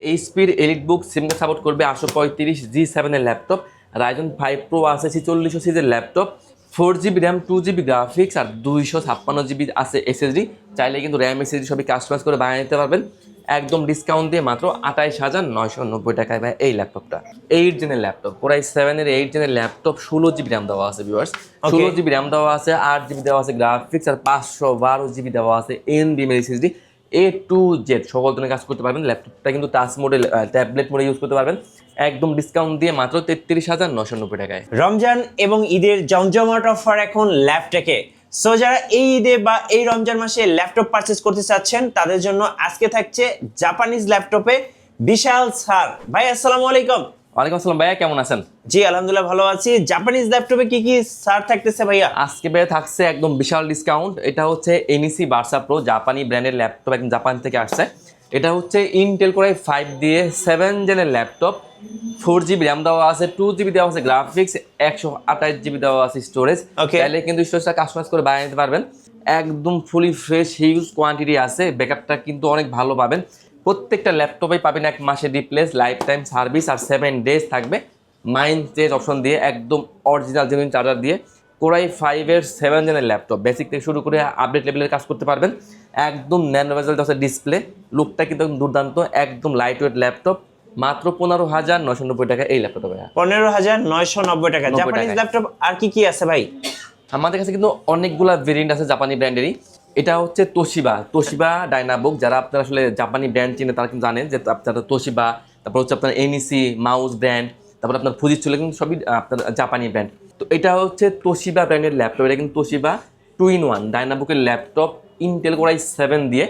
এইচপির EliteBook সিমকে support করবে 835G7 এর laptop, Ryzen 5 pro আছে 4600 সিরিজের laptop, 4GB RAM 2GB graphics আর 256GB আছে এসএসডি। চাইলে কিন্তু র্যাম এসএসডি সবই কাস্টমাইজ করে বানিয়ে নিতে পারবেন একদম ডিসকাউন্ট দিয়ে মাত্র 28990 টাকায় ভাই এই ল্যাপটপটা। 8 জেনের ল্যাপটপ, কোরাই 7 এর 8 জেনের ল্যাপটপ, 16GB র্যাম দেওয়া আছে ভিউয়ার্স, 16GB র্যাম দেওয়া আছে, 8GB দেওয়া আছে গ্রাফিক্স আর 512GB দেওয়া আছে NVM SSD. A to Z সকল ধরনের কাজ করতে পারবেন। ল্যাপটপটা কিন্তু টাচ মডেল, ট্যাবলেট মোডে ইউজ করতে পারবেন একদম ডিসকাউন্ট দিয়ে মাত্র 33,990 টাকায়। রমজান এবং ঈদের জমজমাট অফার এখন ল্যাপটপে। সো যারা এই ঈদে বা এই রমজান মাসে ল্যাপটপ পারচেজ করতে চাচ্ছেন তাদের জন্য আজকে থাকছে জাপানিজ ল্যাপটপে বিশাল ছাড়। ভাই আসসালামু আলাইকুম। ওয়ালাইকুম আসসালাম ভাইয়া, কেমন আছেন? জি আলহামদুলিল্লাহ ভালো আছি। জাপানিজ ল্যাপটপে কি কি ছাড় থাকতেছে ভাইয়া? আজকে ভাইয়া থাকছে একদম বিশাল ডিসকাউন্ট। এটা হচ্ছে এনইসি ভার্সা প্রো, জাপানি ব্র্যান্ডের ল্যাপটপ, একদম জাপান থেকে আসছে। এটা হচ্ছে ইন্টেল কোরাই 5 দিয়ে 7 জেনের ল্যাপটপ, 4GB র্যাম দেওয়া আছে, 2GB দেওয়া আছে গ্রাফিক্স, 128GB দেওয়া আছে স্টোরেজ। চাইলে কিন্তু স্টোরেজটা কাস্টমাইজ করে বানিয়ে নিতে পারবেন একদম ফুলি ফ্রেশ, হিউজ কোয়ান্টিটি আছে, ব্যাকআপটা কিন্তু অনেক ভালো পাবেন। প্রত্যেকটা ল্যাপটপেই পাবেন 1 মাসের রিপ্লেস, লাইফ টাইম সার্ভিস আর 7 ডেজ থাকবে মাইন্ড চেঞ্জ অপশন দিয়ে, একদম অরিজিনাল জেনুইন চার্জার দিয়ে। কোরাই 5 এর 7 জেনের ল্যাপটপ, বেসিক থেকে শুরু করে আপডেট লেভেলের কাজ করতে পারবেন একদম। ন্যানো বেজেল আছে ডিসপ্লে, লুকটা কিন্তু একদম দুর্দান্ত, একদম লাইট ওয়েট ল্যাপটপ, মাত্র 15,990 টাকা এই ল্যাপটপটা ভাইয়া। 15,990 টাকা। জাপানিজ ল্যাপটপ আর কি কি আছে ভাই? আমাদের কাছে কিন্তু অনেকগুলা ভেরিয়েন্ট আছে জাপানি ব্র্যান্ডেরই। এটা হচ্ছে তোশিবা ডাইনাবুক, যারা আপনারা আসলে জাপানি ব্র্যান্ড চিনে তারা কিন্তু জানেন যে আপনারা তোশিবা, তারপর হচ্ছে আপনার এনইসি মাউস ব্র্যান্ড, তারপর আপনার ফুজিৎসু, কিন্তু সবই আপনার জাপানি ব্র্যান্ড। তো এটা হচ্ছে তোশিবা ব্র্যান্ডের ল্যাপটপ। এটা কিন্তু তোশিবা 2-in-1 ডাইনাবুকের ল্যাপটপ, ইন্টেল কোরাই 7 দিয়ে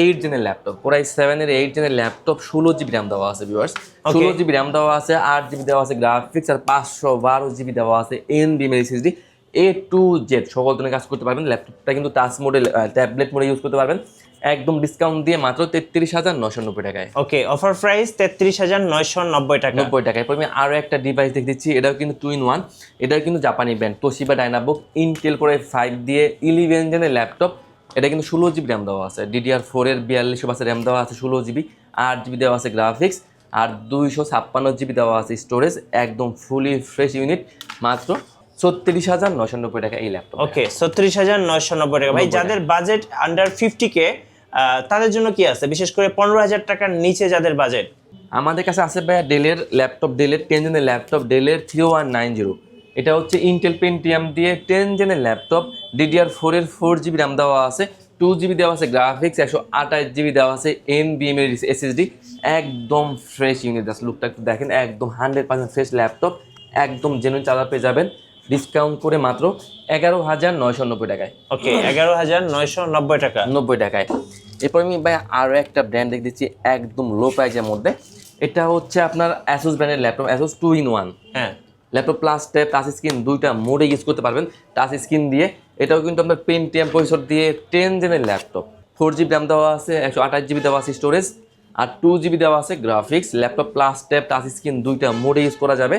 8 জেনের ল্যাপটপ, কোরাই 7 এর 8 জেনের ল্যাপটপ, 16GB র্যাম দেওয়া আছে ভিউয়ার্স, 16GB র্যাম দেওয়া আছে, 8GB দেওয়া আছে গ্রাফিক্স আর 512GB দেওয়া আছে NVM SSD. A to Z সকল ধরনের কাজ করতে পারবেন। ল্যাপটপটা কিন্তু টাচ মডেল, ট্যাবলেট মোডে ইউজ করতে পারবেন একদম ডিসকাউন্ট দিয়ে মাত্র 33,990 টাকায়। ওকে, অফার প্রাইস 33,990 টাকা। 90 টাকায়। আমি আরও একটা ডিভাইস দেখে দিচ্ছি, এটাও কিন্তু 2-in-1, এটাও কিন্তু জাপানি ব্র্যান্ড, তোশিবা ডাইনাবুক, ইন্টেল কোরাই 5 দিয়ে 11 জেনের ল্যাপটপ। এটা কিন্তু 16GB র্যাম দেওয়া আছে, DDR4 এর 4200 র্যাম দেওয়া আছে, 16GB, 8GB দেওয়া আছে গ্রাফিক্স আর 256GB দেওয়া আছে স্টোরেজ, একদম ফুলি ফ্রেশ ইউনিট, মাত্র 36,990 টাকা এই ল্যাপটপ। ওকে, 36,990 টাকা। ভাই যাদের বাজেট আন্ডার 50K তাদের জন্য কি আছে, বিশেষ করে 15,000 টাকার নিচে যাদের বাজেট? আমাদের কাছে আছে ভাইয়া ডেলের ল্যাপটপ, ডেলের 10 জেনের ল্যাপটপ, ডেলের 3190। এটা হচ্ছে ইন্টেল পেন্টিয়াম দিয়ে 10 জেনের ল্যাপটপ, DDR4 এর 4GB র্যাম দেওয়া আছে, 2GB দেওয়া আছে গ্রাফিক্স, 128GB দেওয়া আছে এনভিএম এর এসএসডি, একদম ফ্রেশ ইউনিট। জাস্ট লুকটা একটু দেখেন, একদম 100% ফ্রেশ ল্যাপটপ, একদম জেনুইন চার্জার পেয়ে যাবেন ডিসকাউন্ট করে মাত্র 11,990 টাকায়। ওকে, 11,990 টাকা। 90 টাকায়। এরপর আমি ভাই আরও একটা ব্র্যান্ড দেখে দিচ্ছি একদম লো প্রাইসের মধ্যে। এটা হচ্ছে আপনার অ্যাসুস ব্র্যান্ডের ল্যাপটপ, অ্যাসুস 2-in-1। হ্যাঁ, laptop plus tab touch screen দুইটা মোডে ইউজ করতে পারবেন টাচ স্ক্রিন দিয়ে। এটাও কিন্তু আপনার পেন্টিয়াম প্রসেসর দিয়ে 10 জেনের ল্যাপটপ, 4GB র্যাম দেওয়া আছে, 128GB দেওয়া আছে স্টোরেজ আর 2GB দেওয়া আছে graphics. Laptop plus tab touch screen দুইটা মোডে ইউজ করা যাবে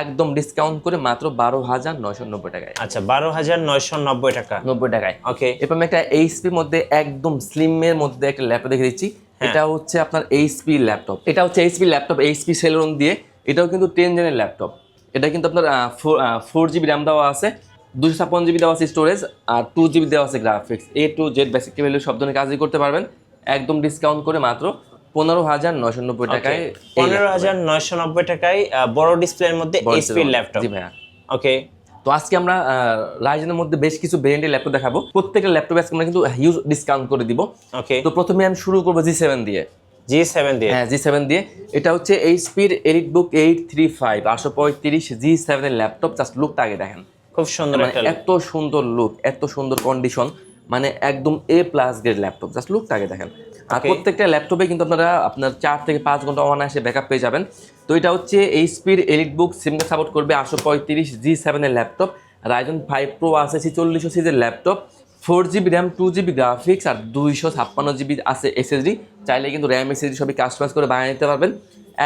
একদম ডিসকাউন্ট করে মাত্র 12,990 টাকায়। আচ্ছা, 12,990 টাকা। 90 টাকায়। ওকে, এরপর আমি একটা এইচপির মধ্যে একদম স্লিমের মধ্যে একটা ল্যাপটপ দেখে দিচ্ছি। এটা হচ্ছে আপনার এইচপি ল্যাপটপ, এটা হচ্ছে এইচপি ল্যাপটপ, এইচপি সেলরন দিয়ে। এটাও কিন্তু 10 জেনের ল্যাপটপ। এটা কিন্তু আপনার 4GB র্যাম দেওয়া আছে, 256GB দেওয়া আছে স্টোরেজ আর 2GB দেওয়া আছে graphics. A to Z basic value সব ধরনের কাজই করতে পারবেন একদম ডিসকাউন্ট করে মাত্র 15,990 টাকায়। 15,990 টাকায় বড় ডিসপ্লের মধ্যে এইচপি ল্যাপটপ। জি ভাইয়া। ওকে, তো আজকে আমরা রাইজেনের মধ্যে বেশ কিছু ব্র্যান্ডের ল্যাপটপ দেখাবো, প্রত্যেকটা ল্যাপটপে আজকে আমরা কিন্তু হিউজ ডিসকাউন্ট করে দিব। ওকে, তো প্রথমে আমি শুরু করবো G7 দিয়ে। G7 দিয়ে? হ্যাঁ, G7 দিয়ে। এটা হচ্ছে এইচপির এলিটবুক 835 835 G7 এর ল্যাপটপ। জাস্ট লুকটা আগে দেখেন, খুব সুন্দর একটা look। এত সুন্দর লুক, এত সুন্দর কন্ডিশন, মানে একদম A+ গ্রেড ল্যাপটপ। জাস্ট লুকটা আগে দেখেন। আর প্রত্যেকটা ল্যাপটপে কিন্তু আপনারা আপনার 4 থেকে 5 ঘন্টা অনায়াসে ব্যাকআপ পেয়ে যাবেন। তো এটা হচ্ছে এইচপির এলিটবুক সিমকে সাপোর্ট করবে 835 G7 এর ল্যাপটপ, রাইজন 5 প্রো আছে 4600 সিরিজের laptop, 4GB RAM 2GB graphics আর 256GB আছে এসএসডি। চাইলে কিন্তু র্যাম এসএসডি সবই কাস্টমাইজ করে বানিয়ে নিতে পারবেন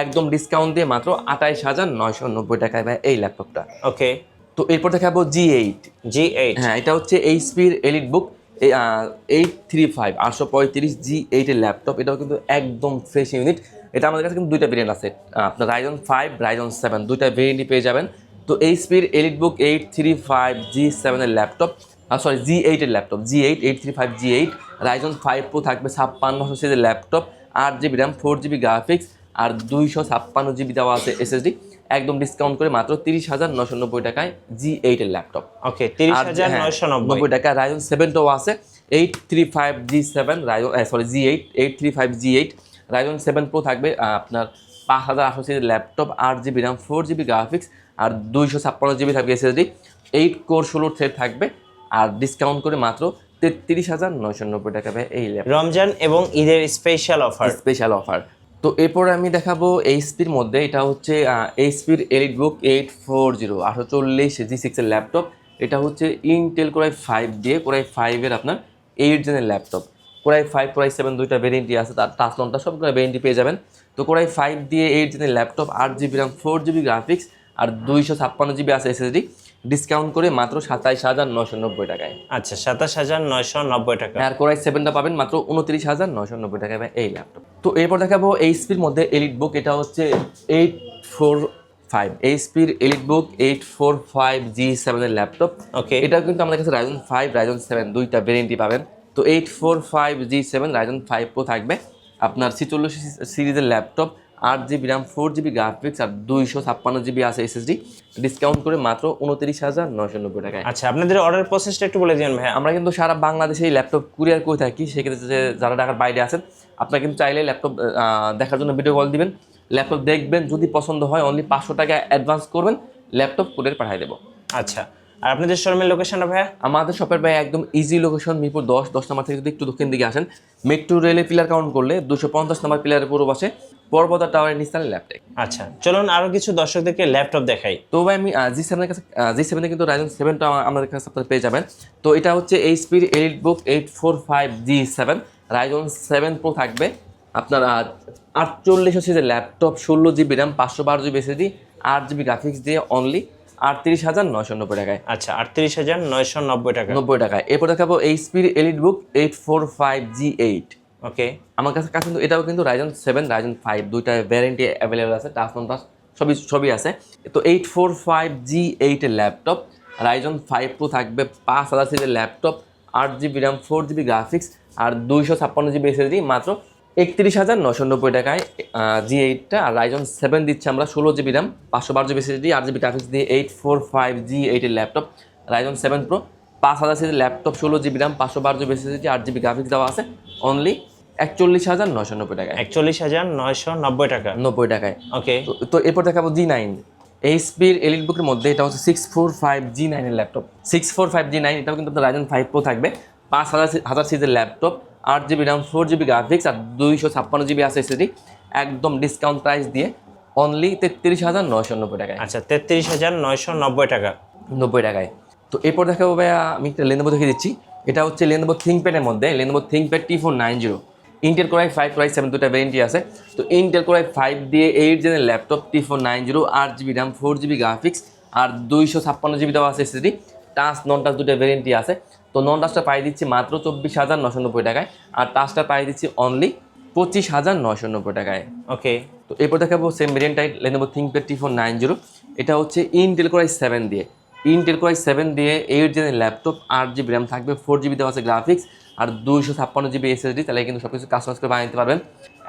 একদম ডিসকাউন্ট দিয়ে মাত্র 28,990 টাকায় ভাই এই ল্যাপটপটা। ওকে, তো এরপর দেখাবো G8। হ্যাঁ, এটা হচ্ছে এইচপির এলিটবুক 835 835 G8 এর ল্যাপটপ। এটাও কিন্তু একদম ফ্রেশ ইউনিট, এটা আমাদের কাছে কিন্তু দুইটা ভেরিয়েন্ট আছে, আপনার রাইজন 5 রাইজন 7 দুইটা ভেরিয়েন্টই পেয়ে যাবেন। তো এইচপির এলিটবুক 835G7 এর ল্যাপটপ, G8 এর laptop, G8 835G8 Ryzen 5 pro থাকবে 5600 সিরিজের laptop, 8GB RAM 4GB graphics আর 256GB দেওয়া আছে এসএসডি, একদম ডিসকাউন্ট করে মাত্র 30,990 টাকায় G8 এর ল্যাপটপ। ওকে 30,990 টাকা। রাইজন 7টাও আছে 835G7 Ryzen G8 835G8 Ryzen 7 pro থাকবে আপনার 5800 সিরিজের laptop, 8GB RAM 4GB graphics আর 256GB থাকবে এসএসডি, 8 কোর 16 থ্রেড থাকবে আর ডিসকাউন্ট করে মাত্র 33,990 টাকা পাবে এই ল্যাপটপ। রমজান এবং ঈদের স্পেশাল অফার। তো এরপরে আমি দেখাবো এইচপির মধ্যে, এটা হচ্ছে এইচপির এলিটবুক 840 840G6 এর ল্যাপটপ। এটা হচ্ছে ইন্টেল কোরাই 5 দিয়ে কোরাই 5 এর আপনার 8 জেনের ল্যাপটপ। কোরাই 5 কোরাই 7 দুইটা ভেরিয়েন্টই আছে, তার টাচ লনটা সবগুলো ভেরিয়েন্টই পেয়ে যাবেন। তো কোরাই 5 দিয়ে 8 জেনের laptop, 8GB RAM 4GB graphics আর 256GB আছে এসএসডি, ডিসকাউন্ট করে মাত্র 27,990 টাকায়। আচ্ছা 27,990 টাকা। আর কোরাই 7টা পাবেন মাত্র 29,990 টাকায় এই ল্যাপটপ। তো এরপর দেখাবো এইচপির মধ্যে এলিটবুক, এটা হচ্ছে 845 এইচপির এলিটবুক 845G7 এর ল্যাপটপ। ওকে এটাও কিন্তু আমাদের কাছে রাইজন 5 রাইজন 7 দুইটা ভেরিয়েন্টই পাবেন। তো 845G7 রাইজন 5 প্রো থাকবে আপনার 46 সিরিজের laptop, 8GB RAM 4GB graphics আর 256GB আছে এসএসডি, ডিসকাউন্ট করে মাত্র 29,990 টাকায়। আচ্ছা আপনাদের অর্ডার প্রসেসটা একটু বলে দিন ভাই। আমরা কিন্তু সারা বাংলাদেশে এই ল্যাপটপ কুরিয়ার করে থাকি, সেক্ষেত্রে যারা ঢাকার বাইরে আছেন আপনারা কিন্তু চাইলে ল্যাপটপ দেখার জন্য ভিডিও কল দিবেন, ল্যাপটপ দেখবেন, যদি পছন্দ হয় অনলি 500 টাকা অ্যাডভান্স করবেন, ল্যাপটপ কুরিয়ার পাঠিয়ে দেবো। আচ্ছা আর আপনাদের শোরুমের লোকেশনটা ভাইয়া? আমাদের শপের ভাই একদম ইজি লোকেশন, মিরপুর 10 নম্বর থেকে যদি একটু দক্ষিণ দিকে আসেন, মেট্রো রেলের পিলার কাউন্ট করলে 250 নম্বর পিলারের পূর্ব পাশে পর্বতা টাওয়ারের নিস্তালে ল্যাপটপ। আচ্ছা চলুন আরো কিছু দর্শকদেরকে ল্যাপটপ দেখাই। তো ভাই আমি G7 এর কাছে G7 এ কিন্তু রাইজন 7টা আমাদের কাছে আপনারা পেয়ে যাবেন। তো এটা হচ্ছে এইচপির এলিটবুক 845G7 রাইজন 7 প্রো থাকবে আপনার 4800 সিরিজের laptop, 16GB RAM 512GB SSD, 8GB graphics দিয়ে অনলি 38,990 টাকায়। আচ্ছা 38,990 টাকা 90 টাকায়। এরপর দেখাবো এইচপির এলিটবুক 845G8। ওকে আমার কাছে কিন্তু এটাও কিন্তু রাইজন 7 রাইজন 5 দুইটা ভ্যারিয়েন্টই অ্যাভেলেবল আছে, টাচ নন টাচ সবই আছে। তো 845G8 এর ল্যাপটপ, রাইজন 5 প্রো থাকবে 5000 সিরিজের laptop, 8GB RAM 4GB graphics আর 256GB এসএসডি, মাত্র 31,990 টাকায় G8টা। আর রাইজন 7 দিচ্ছে আমরা 16GB RAM 512GB SSD 8GB graphics দিয়ে 845G8 এর ল্যাপটপ, রাইজন 7 প্রো 5000 সিরিজের laptop, 16GB RAM 512GB SSD 8GB graphics দেওয়া আছে অনলি 41,990 টাকায়। 41,990 টাকা 90 টাকায়। ওকে তো এরপর দেখাবো G9 এইচপির এলিটবুকের মধ্যে, এটা হচ্ছে 645G9 এর ল্যাপটপ। 645G9 এটাও কিন্তু আপনার রাইজন 5 প্রো থাকবে, 5000 সিরিজের laptop, 8GB RAM 4GB graphics আর 256GB আছে এসএসডি, একদম ডিসকাউন্ট প্রাইস দিয়ে অনলি 33,990 টাকায়। আচ্ছা 33,990 টাকা 90 টাকায়। তো এরপর দেখাবো ভাইয়া আমি একটা লেনোভো দেখে দিচ্ছি, এটা হচ্ছে লেনোভো থিংকপ্যাডের মধ্যে Lenovo ThinkPad T490 Intel core i 5 core i 7 দুটা ভ্যারিয়েন্টই আছে। তো ইন্টেল কোরাই 5 দিয়ে 8 জেনের laptop T490, 8GB RAM 4GB graphics আর 256GB দেওয়া আছে এসএসডি, টাচ নন টাচ দুটো ভ্যারিয়েন্টই আছে। তো নন টাচটা পাই দিচ্ছি মাত্র 24,990 টাকায় আর টাচটা পাই দিচ্ছি অনলি 25,990 টাকায়। ওকে তো এরপর দেখাবো সেম ভেরিয়েন্টটাই লেনোভো থিংকপ্যাড T490, এটা হচ্ছে ইন্টেল কোরাই 7 দিয়ে 8 জেনের ল্যাপটপ, 8GB র্যাম থাকবে, 4GB দেওয়া আছে গ্রাফিক্স আর 256GB এসএসডি, তাহলে কিন্তু সব কিছু কাস্টমাইজ করে বানিয়ে নিতে পারবেন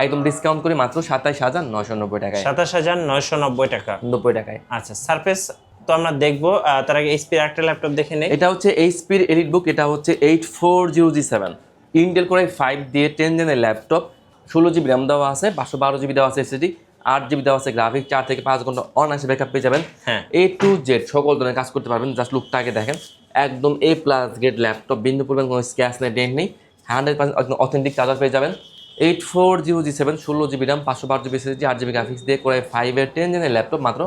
একদম ডিসকাউন্ট করে মাত্র 27,990 টাকায়। 27,990 টাকা 90 টাকায়। আচ্ছা সারফেস তো আমরা দেখবো, তার আগে এইচপির একটা ল্যাপটপ দেখে নেই। এটা হচ্ছে এইচপির এলিটবুক, এটা হচ্ছে 840G7 ইন্টেল কোরাই 5 দিয়ে 10 জেনের ল্যাপটপ, 16GB র্যাম দেওয়া আছে, 512GB দেওয়া আছে এসএসডি, 8GB দেওয়া আছে গ্রাফিক্স, 4 থেকে 5 ঘন্টা অনায়াসে ব্যাকআপ পেয়ে যাবেন। হ্যাঁ A to Z সকল ধরনের কাজ করতে পারবেন। জাস্ট লুকটা আগে দেখেন, একদম A+ গ্রেড ল্যাপটপ, বিন্দু পরিমাণ কোনো স্ক্র্যাচ নেই, ডেন্ট নেই, 100% একদম অথেন্টিক চার্জার পেয়ে যাবেন। 840G7 16GB RAM 512GB SSD 8GB graphics দিয়ে কোরাই 5 এর 10 জেনের ল্যাপটপ মাত্র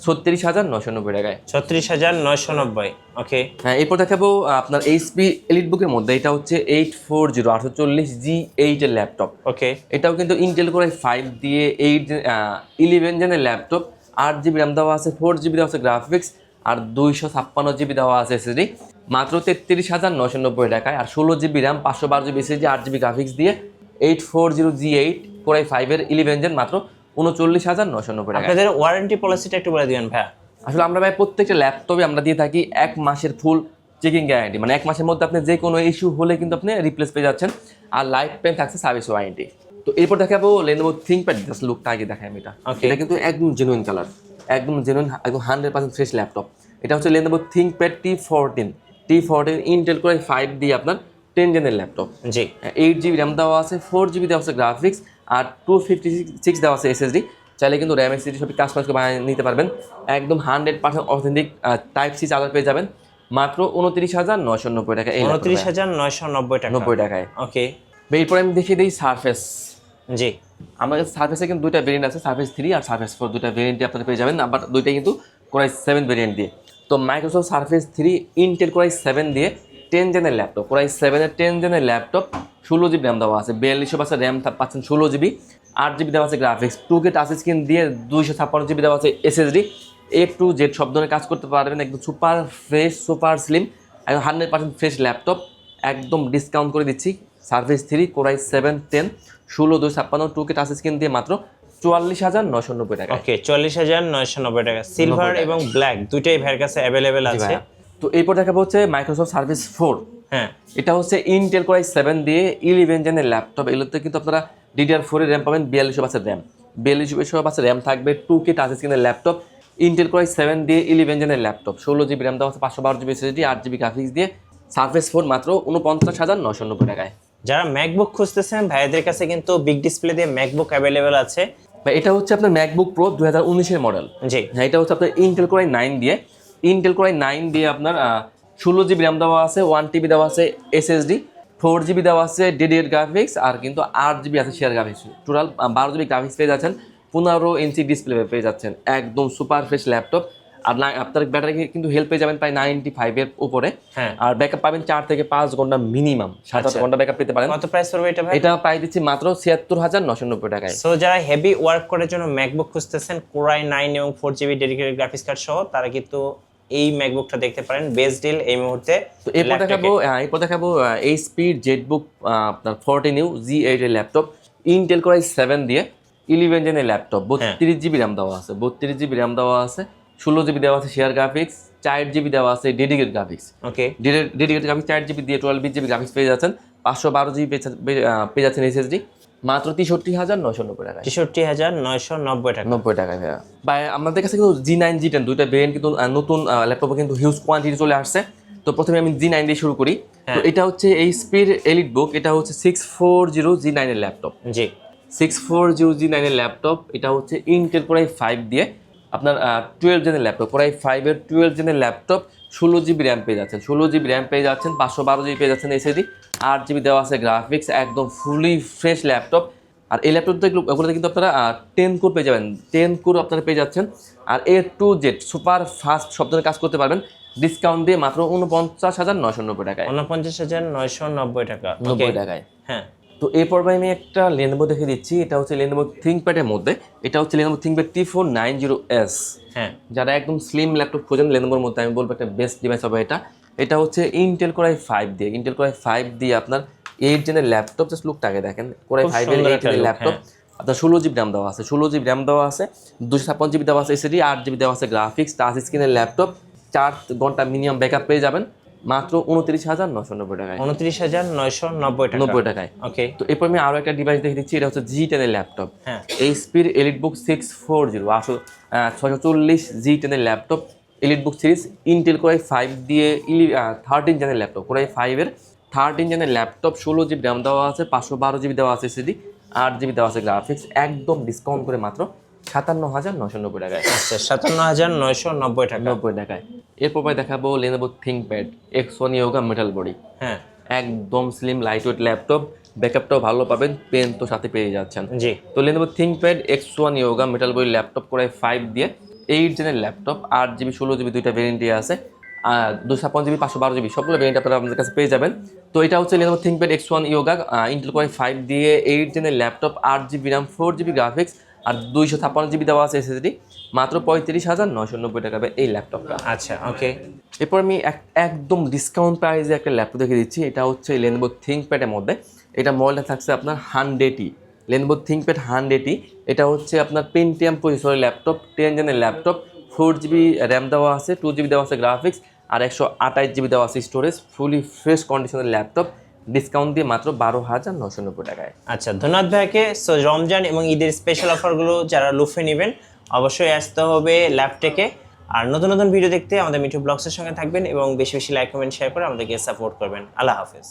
36,990 টাকায়। 36,990 ওকে হ্যাঁ এরপর দেখাবো আপনার এইচপি এলিটবুকের মধ্যে, এটা হচ্ছে 840 এর ল্যাপটপ। ওকে এটাও কিন্তু ইন্টেল কোরাই 5 দিয়ে 11 জেনের ল্যাপটপ, 8GB র্যাম দেওয়া আছে, 4GB দেওয়া আছে গ্রাফিক্স আর 256GB দেওয়া আছে এসএসডি, মাত্র 33,990 টাকায়। আর 16GB RAM 512GB SSD 8GB graphics দিয়ে 8400G8 Core i5 এর 11 জেন মাত্র 39,990 টাকা। আপনাদের ওয়ারেন্টি পলিসিটা একটু বলে দিবেন ভাইয়া। আসলে আমরা ভাই প্রত্যেকটা ল্যাপটপে আমরা দিয়ে থাকি 1 মাসের ফুল চেকিং গ্যারান্টি, মানে 1 মাসের মধ্যে আপনি যে কোনো ইস্যু হলে কিন্তু আপনি রিপ্লেস পেয়ে যাচ্ছেন, আর লাইফ টাইম থাকছে সার্ভিস ওয়ারেন্টি। তো এরপর দেখাবো Lenovo ThinkPad, জাস্ট লুকটা আগে দেখাই আমি এটা। এটা কিন্তু একদম জেনুইন কালার, একদম জেনুইন, একদম 100% ফ্রেশ ল্যাপটপ। এটা হচ্ছে Lenovo ThinkPad T14 Intel Core i5 দিয়ে আপনার 10 জেনের ল্যাপটপ। জি, 8GB র্যাম দেওয়া আছে, 4GB দেওয়া আছে গ্রাফিক্স, আর 256 দেওয়া আছে SSD। চাইলে কিন্তু র্যাম SSD সবই কাস্টমাইজ করে বানিয়ে নিতে পারবেন। একদম 100% অথেন্টিক টাইপ সি চার্জার পেয়ে যাবেন মাত্র 29,990 টাকা। 29,990 টাকা। 90 টাকায়। ওকে, এরপরে আমি দেখিয়ে দিই সারফেস। জি, আমার কাছে সারফেসে কিন্তু দুইটা ভেরিয়েন্ট আছে, সারফেস 3 আর সারফেস 4, দুইটা ভেরিয়েন্টে আপনারা পেয়ে যাবেন, আবার দুইটাই কিন্তু Core i7 ভেরিয়েন্ট দিয়ে। তো Microsoft surface 3 Intel Core i7 দিয়ে 10 জেনের ল্যাপটপ, Core i7 এর 10 জেনের ল্যাপটপ, 16GB র্যাম দেওয়া আছে, 4200 র্যাম পাচ্ছেন, 16GB, 8GB দেওয়া আছে গ্রাফিক্স, 2K টাচ স্ক্রিন দিয়ে 256GB দেওয়া আছে SSD। A to Z সব ধরনের কাজ করতে পারবেন, একদম সুপার ফ্রেশ, সুপার স্লিম, একদম 100% ফ্রেশ ল্যাপটপ, একদম ডিসকাউন্ট করে দিচ্ছি। Surface 3 Core i7 10 16/256 2K touch screen দিয়ে মাত্র 44,990 টাকা। ওকে, 44,990 টাকা। সিলভার এবং ব্ল্যাক দুইটাই ভাইয়ের কাছে অ্যাভেলেবেল আছে। তো এরপর দেখাবো হচ্ছে মাইক্রোসফট সার্ভিস 4। হ্যাঁ, এটা হচ্ছে ইন্টেল Core i7 দিয়ে 11 জেনের ল্যাপটপ। এগুলোতে কিন্তু আপনারা DDR4 এর র্যাম পাবেন, 4200 র্যাম, 4200 র্যাম থাকবে, 2K টাচ স্ক্রিনের ল্যাপটপ, ইন্টেল Core i7 দিয়ে 11 জেনের ল্যাপটপ, 16GB র্যাম দেওয়া আছে, 512GB SSD, 8GB গ্রাফিক্স দিয়ে সার্ফেস 4 মাত্র 49,990 টাকায়। যারা ম্যাকবুক খুঁজতেছেন ভাইদের কাছে কিন্তু বিগ ডিসপ্লে দিয়ে ম্যাকবুক অ্যাভেলেবেল আছে। বা এটা হচ্ছে আপনার ম্যাকবুক প্রো 2019 এর মডেল। জি, হ্যাঁ, এটা হচ্ছে আপনার ইন্টেল Core i9 দিয়ে আপনার 16GB র্যাম দেওয়া আছে, 1TB দেওয়া আছে SSD, 4GB দেওয়া আছে ডেডিকেটেড গ্রাফিক্স, আর কিন্তু 8GB আছে share graphics. Total 12GB graphics পেয়ে যাচ্ছেন, 15 ইঞ্চি ডিসপ্লে পেয়ে যাচ্ছেন, একদম সুপার ফ্রেশ ল্যাপটপ। আর আপনার ব্যাটারি কিন্তু হেল্প পেয়ে যাবেন প্রায় 95 এর উপরে। হ্যাঁ, আর ব্যাকআপ পাবেন 4 থেকে 5 ঘন্টা মিনিমাম, 7-8 ঘন্টা ব্যাকআপ পেতে পারেন। কত প্রাইস পড়বে এটা ভাই? এটা প্রাইস দিচ্ছি মাত্র 76,990 টাকায়। সো যারা হেভি ওয়ার্ক করার জন্য ম্যাকবুক খুঁজতেছেন Core i9 এবং 4GB ডেডিকেটেড গ্রাফিক্স কার্ড সহ, তারা কিন্তু এই ম্যাকবুকটা দেখতে পারেন, বেস্ট ডিল এই মুহূর্তে। তো এরপর দেখাবো HP জেটবুক আপনার 14U G8 এর ল্যাপটপ, ইন্টেল Core i7 দিয়ে 11 জেনের ল্যাপটপ, 32GB র্যাম দেওয়া আছে, 32GB র্যাম দেওয়া আছে, 16GB দেওয়া আছে শেয়ার গ্রাফিক্স, 4GB দেওয়া আছে ডেডিকেটেড গ্রাফিক্স। ওকে, ডেডিকেটেড গ্রাফিক্স 4GB দিয়ে 12GB গ্রাফিক্স পেয়ে যাচ্ছেন, 512GB পেয়ে যাচ্ছেন SSD, মাত্র 63,990 টাকায়। 63,990 টাকা। 90 টাকায় ভাইয়া। বা আমাদের কাছে কিন্তু G9 G10 দুইটা ভেরিয়েন্ট কিন্তু নতুন ল্যাপটপে কিন্তু হিউজ কোয়ান্টিটি চলে আসছে। তো প্রথমে আমি G9 দিয়ে শুরু করি। তো এটা হচ্ছে HP এর এলিটবুক, এটা হচ্ছে 640G9 এর ল্যাপটপ। জি, 640G9 এর ল্যাপটপ। এটা হচ্ছে ইন্টেল Core i5 দিয়ে আপনার 12 জেনের ল্যাপটপ, Core i5 এর 12 জেনের ল্যাপটপ, 16GB র্যাম পেয়ে যাচ্ছেন, 16GB র্যাম পেয়ে যাচ্ছেন, 512GB পেয়ে যাচ্ছেন SSD, 8GB দেওয়া আছে গ্রাফিক্স, একদম ফুলি ফ্রেশ ল্যাপটপ। আর এই ল্যাপটপটা ওগুলোতে কিন্তু আপনারা 10 কোর পেয়ে যাবেন, 10 কোর আপনারা পেয়ে যাচ্ছেন। আর A to Z super fast সব ধরনের কাজ করতে পারবেন, ডিসকাউন্ট দিয়ে মাত্র 49,990 টাকায়। 49,990 টাকা। 90 টাকায়। হ্যাঁ, তো এই পর্বে আমি একটা Lenovo দেখে দিচ্ছি। এটা হচ্ছে Lenovo ThinkPad এর মধ্যে, এটা হচ্ছে Lenovo ThinkPad T490S। হ্যাঁ, যারা একদম স্লিম ল্যাপটপ খোঁজেন Lenovoর মধ্যে, আমি বলবো একটা বেস্ট ডিভাইস হবে এটা। এটা হচ্ছে ইন্টেল Core i5 দিয়ে আপনার 8 জেনের ল্যাপটপ। জাস্ট লুকটা আগে দেখেন, Core i5 এর 8 জেনের ল্যাপটপ, আপনার 16GB র্যাম দেওয়া আছে, 16GB র্যাম দেওয়া আছে, 256GB দেওয়া আছে SSD, 8GB দেওয়া আছে গ্রাফিক্স, টাচ স্ক্রিনের ল্যাপটপ, 4 ঘন্টা মিনিমাম ব্যাকআপ পেয়ে যাবেন মাত্র 29,990 টাকায়। 29,990 টাকা। 90 টাকায়। ওকে, তো এরপর আমি আরো একটা ডিভাইস দেখে দিচ্ছি। এটা হচ্ছে G10 এর ল্যাপটপ। হ্যাঁ, HP এর এলিটবুক 640 640G10 এর laptop, EliteBook series, Intel Core i5 দিয়ে 13 জেনের ল্যাপটপ, Core i5 এর 13 জেনের ল্যাপটপ, 16GB র্যাম দেওয়া আছে, 512GB দেওয়া আছে SSD, 8GB দেওয়া আছে গ্রাফিক্স, একদম ডিসকাউন্ট করে মাত্র 57,990 টাকায়। আচ্ছা, 57,990 টাকা। 90 টাকায়। এরপর দেখাবো Lenovo ThinkPad X1 Yoga metal body. হ্যাঁ, একদম স্লিম লাইটওয়েট ল্যাপটপ, ব্যাকআপটাও ভালো পাবেন, পেন তো সাথে পেয়ে যাচ্ছেন। জি, তো Lenovo ThinkPad X1 Yoga metal body laptop, Core i5 দিয়ে 8 জেনের ল্যাপটপ, 8GB 16GB দুইটা ভেরিয়েন্টই আছে, 256GB 512GB সবগুলো ভেরিয়েন্ট আপনারা আপনাদের কাছে পেয়ে যাবেন। তো এটা হচ্ছে Lenovo ThinkPad X1 Yoga Intel Core i5 দিয়ে 8 জেনের laptop, 8GB RAM, 4GB graphics, আর 256GB দেওয়া আছে SSD, মাত্র 35,990 টাকা এই ল্যাপটপটা। আচ্ছা, ওকে। এরপর আমি একদম ডিসকাউন্ট প্রাইসে একটা ল্যাপটপ দেখে দিচ্ছি। এটা হচ্ছে Lenovo ThinkPad এর মধ্যে, এটা মডেলটা থাকছে আপনার 100E লেনোভো থিংকপ্যাড 100E। এটা হচ্ছে আপনার পেন্টিয়াম প্রসেসরের ল্যাপটপ, 10 জেনের ল্যাপটপ, 4GB র্যাম দেওয়া আছে, 2GB দেওয়া আছে গ্রাফিক্স, আর 128GB দেওয়া আছে স্টোরেজ, ফুলি ফ্রেশ কন্ডিশনের ল্যাপটপ, ডিসকাউন্ট দিয়ে মাত্র 12,990 টাকায়। আচ্ছা, ধন্যবাদ ভাইকে। সো রমজান এবং ঈদের স্পেশাল অফারগুলো যারা লুফে নেবেন অবশ্যই আসতে হবে ল্যাপটেকে। আর নতুন নতুন ভিডিও দেখতে আমাদের মিঠু ব্লগসের সঙ্গে থাকবেন এবং বেশি বেশি লাইক কমেন্ট শেয়ার করে আমাদেরকে সাপোর্ট করবেন। আল্লাহ হাফেজ।